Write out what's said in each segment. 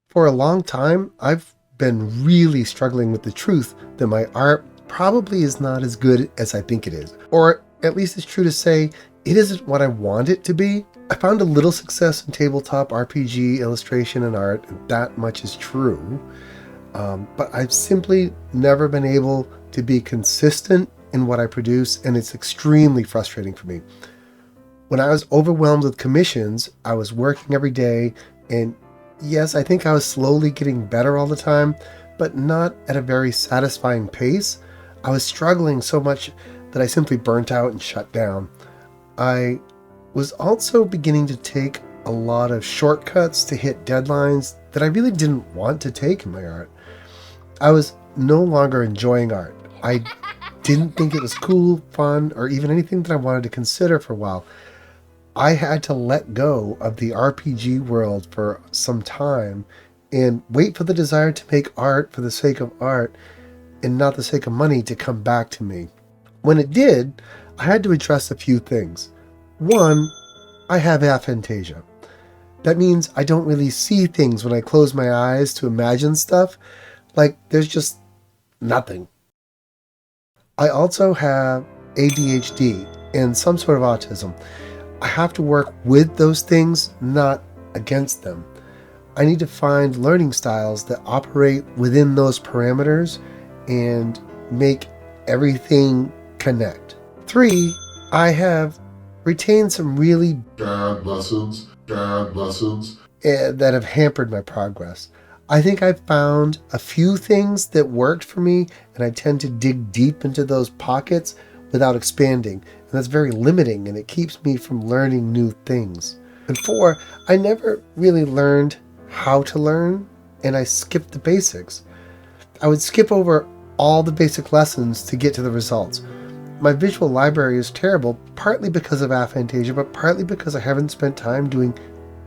For a long time, I've been really struggling with the truth that my art probably is not as good as I think it is. Or at least it's true to say it isn't what I want it to be. I found a little success in tabletop RPG, illustration, and art, and that much is true. But I've simply never been able to be consistent in what I produce, and it's extremely frustrating for me. When I was overwhelmed with commissions, I was working every day, and yes, I think I was slowly getting better all the time, but not at a very satisfying pace. I was struggling so much that I simply burnt out and shut down. I was also beginning to take a lot of shortcuts to hit deadlines that I really didn't want to take in my art. I was no longer enjoying art. I didn't think it was cool, fun, or even anything that I wanted to consider for a while. I had to let go of the RPG world for some time and wait for the desire to make art for the sake of art and not the sake of money to come back to me. When it did, I had to address a few things. One, I have aphantasia. That means I don't really see things when I close my eyes to imagine stuff. Like there's just nothing. I also have ADHD and some sort of autism. I have to work with those things, not against them. I need to find learning styles that operate within those parameters and make everything connect. 3, I have retained some really bad lessons that have hampered my progress. I think I've found a few things that worked for me, and I tend to dig deep into those pockets without expanding, and that's very limiting, and it keeps me from learning new things. And 4, I never really learned how to learn, and I skipped the basics. I would skip over all the basic lessons to get to the results. My visual library is terrible, partly because of aphantasia, but partly because I haven't spent time doing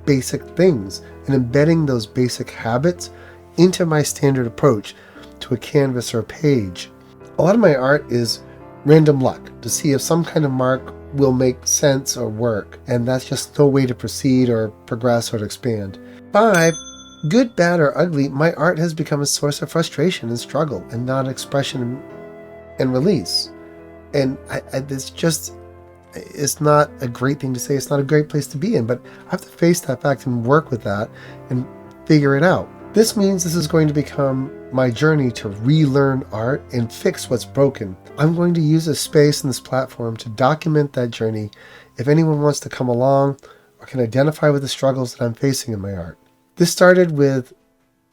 basic things and embedding those basic habits into my standard approach to a canvas or a page. A lot of my art is random luck to see if some kind of mark will make sense or work, and that's just no way to proceed or progress or to expand. 5, good, bad, or ugly, my art has become a source of frustration and struggle and not expression and release. And it's not a great thing to say. It's not a great place to be in, but I have to face that fact and work with that and figure it out. This means this is going to become my journey to relearn art and fix what's broken. I'm going to use this space and this platform to document that journey if anyone wants to come along or can identify with the struggles that I'm facing in my art. This started with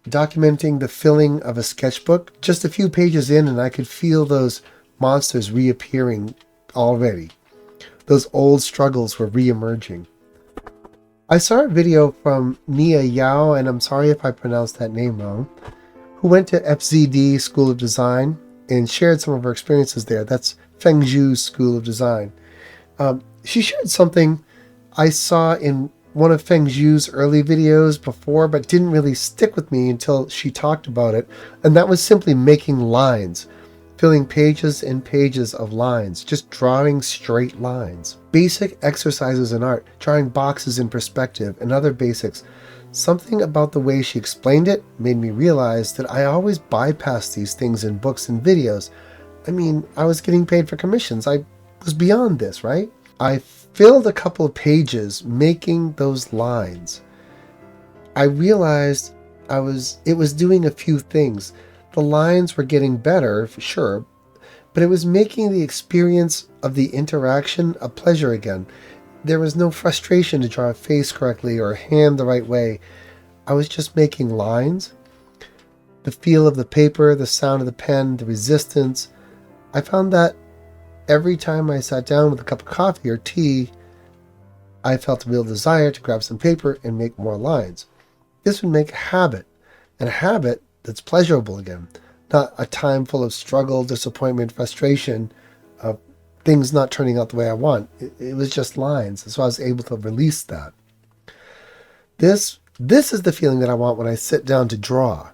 documenting the filling of a sketchbook. Just a few pages in, and I could feel those monsters reappearing already. Those old struggles were re-emerging. I saw a video from Nia Yao, and I'm sorry if I pronounced that name wrong, who went to FZD School of Design and shared some of her experiences there. That's Feng Zhu's School of Design. She shared something I saw in one of Feng Zhu's early videos before, but didn't really stick with me until she talked about it, and that was simply making lines. Filling pages and pages of lines, just drawing straight lines. Basic exercises in art, drawing boxes in perspective, and other basics. Something about the way she explained it made me realize that I always bypass these things in books and videos. I mean, I was getting paid for commissions. I was beyond this, right? I filled a couple of pages making those lines. I realized it was doing a few things. The lines were getting better, for sure, but it was making the experience of the interaction a pleasure again. There was no frustration to draw a face correctly or a hand the right way. I was just making lines. The feel of the paper, the sound of the pen, the resistance. I found that every time I sat down with a cup of coffee or tea, I felt a real desire to grab some paper and make more lines. This would make a habit, and a habit that's pleasurable again, not a time full of struggle, disappointment, frustration, of things not turning out the way I want. It was just lines, and so I was able to release that. This is the feeling that I want when I sit down to draw.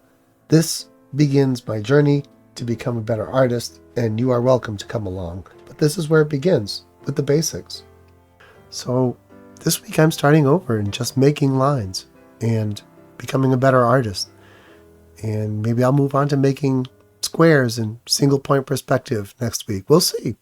This begins my journey to become a better artist, and you are welcome to come along. But this is where it begins, with the basics. So this week I'm starting over and just making lines, and becoming a better artist. And maybe I'll move on to making squares and single point perspective next week. We'll see.